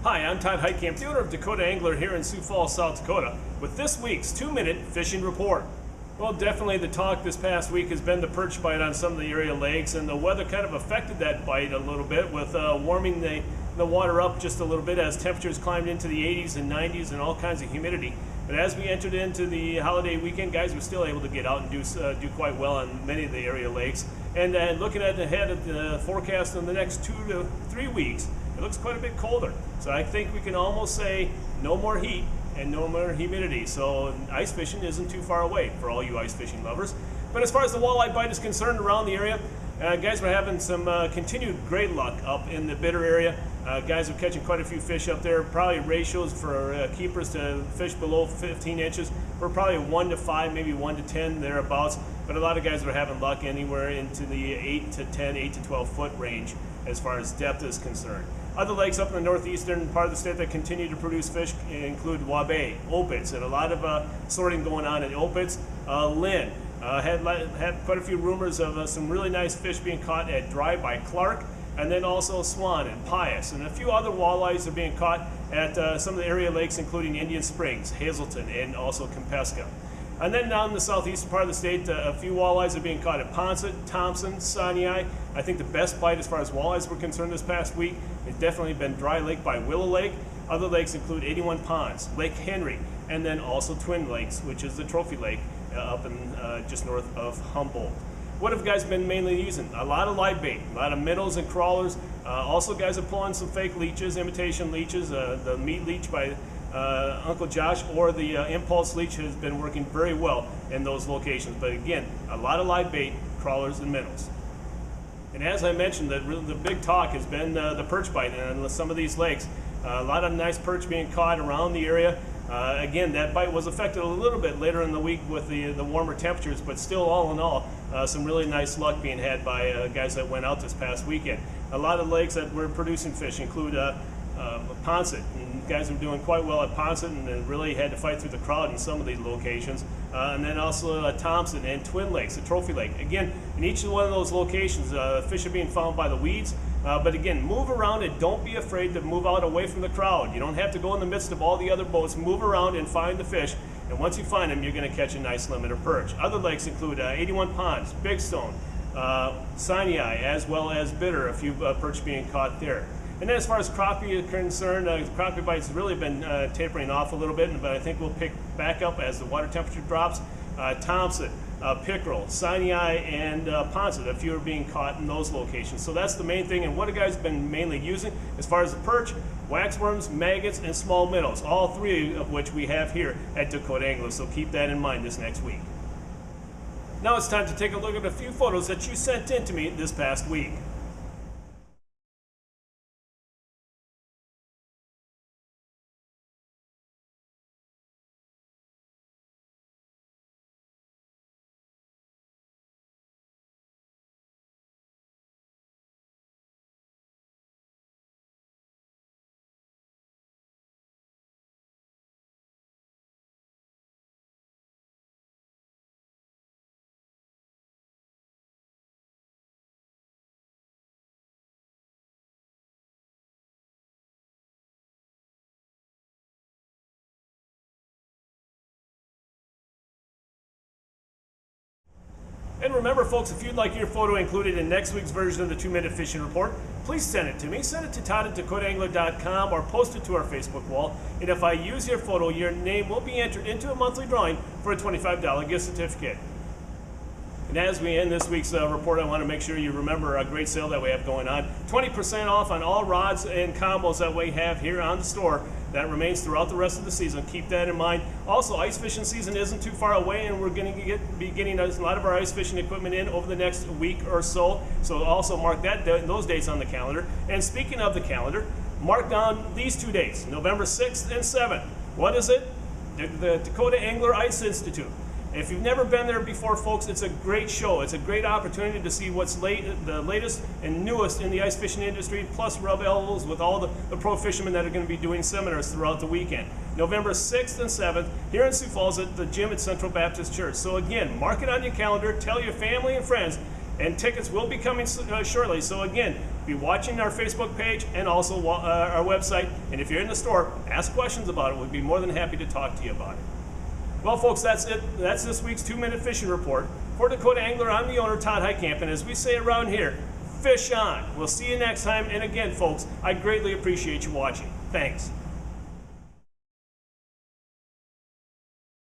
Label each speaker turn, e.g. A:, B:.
A: Hi, I'm Todd Heitkamp, the owner of Dakota Angler here in Sioux Falls, South Dakota, with this week's 2-minute fishing report. Well, definitely the talk this past week has been the perch bite on some of the area lakes, and the weather kind of affected that bite a little bit with warming the water up just a little bit as temperatures climbed into the 80s and 90s and all kinds of humidity. But as we entered into the holiday weekend, guys were still able to get out and do quite well on many of the area lakes. And looking ahead at the forecast in the next 2 to 3 weeks, it looks quite a bit colder. So I think we can almost say no more heat and no more humidity. So ice fishing isn't too far away for all you ice fishing lovers. But as far as the walleye bite is concerned around the area, guys were having some continued great luck up in the Bitter area. Guys are catching quite a few fish up there. Probably ratios for keepers to fish below 15 inches. We're probably 1 to 5, maybe 1 to 10 thereabouts. But a lot of guys are having luck anywhere into the 8 to 10, 8 to 12 foot range as far as depth is concerned. Other lakes up in the northeastern part of the state that continue to produce fish include Walleye, Opitz, and a lot of sorting going on in Opitz. Lynn had quite a few rumors of some really nice fish being caught at Dry by Clark, and then also Swan and Pius, and a few other walleyes are being caught at some of the area lakes, including Indian Springs, Hazelton, and also Kempeska. And then down in the southeastern part of the state, a few walleyes are being caught at Poinsett, Thompson, Sinai. I think the best bite as far as walleyes were concerned this past week has definitely been Dry Lake by Willow Lake. Other lakes include 81 Ponds, Lake Henry, and then also Twin Lakes, which is the trophy lake up in just north of Humboldt. What have guys been mainly using? A lot of live bait, a lot of minnows and crawlers. Also guys are pulling some fake leeches, imitation leeches. The meat leech by Uncle Josh or the impulse leech has been working very well in those locations. But again, a lot of live bait, crawlers, and minnows. And as I mentioned, the big talk has been the perch bite on some of these lakes. A lot of nice perch being caught around the area. Again, that bite was affected a little bit later in the week with the warmer temperatures, but still, all in all, some really nice luck being had by guys that went out this past weekend. A lot of lakes that were producing fish include Poinsett. And guys are doing quite well at Poinsett and really had to fight through the crowd in some of these locations. And then also Thompson and Twin Lakes, the trophy lake. Again, in each one of those locations, fish are being found by the weeds. But again, move around and don't be afraid to move out away from the crowd. You don't have to go in the midst of all the other boats. Move around and find the fish. And once you find them, you're going to catch a nice limit or perch. Other lakes include 81 Ponds, Big Stone, Sinai, as well as Bitter, a few perch being caught there. And then as far as crappie is concerned, crappie bites really been tapering off a little bit, but I think we'll pick back up as the water temperature drops. Thompson, Pickerel, Sinai, and Poinsett, a few are being caught in those locations. So that's the main thing. And what have guys been mainly using as far as the perch? Waxworms, maggots, and small minnows, all three of which we have here at Dakota Angler. So keep that in mind this next week. Now it's time to take a look at a few photos that you sent in to me this past week. And remember, folks, if you'd like your photo included in next week's version of the 2-minute fishing report, please send it to me. Send it to todd@dakotaangler.com or post it to our Facebook wall. And if I use your photo, your name will be entered into a monthly drawing for a $25 gift certificate. And as we end this week's report, I want to make sure you remember a great sale that we have going on. 20% off on all rods and combos that we have here on the store. That remains throughout the rest of the season. Keep that in mind. Also, ice fishing season isn't too far away, and we're going to be getting a lot of our ice fishing equipment in over the next week or so. So also mark those dates on the calendar. And speaking of the calendar, mark down these 2 dates, November 6th and 7th. What is it? The Dakota Angler Ice Institute. If you've never been there before, folks, it's a great show. It's a great opportunity to see what's the latest and newest in the ice fishing industry, plus rub elbows with all the pro fishermen that are going to be doing seminars throughout the weekend. November 6th and 7th, here in Sioux Falls at the gym at Central Baptist Church. So again, mark it on your calendar, tell your family and friends, and tickets will be coming shortly. So again, be watching our Facebook page and also our website. And if you're in the store, ask questions about it. We'd be more than happy to talk to you about it. Well, folks, that's it. That's this week's 2-minute fishing report. For Dakota Angler, I'm the owner, Todd Heitkamp, and as we say around here, fish on. We'll see you next time. And again, folks, I greatly appreciate you watching. Thanks.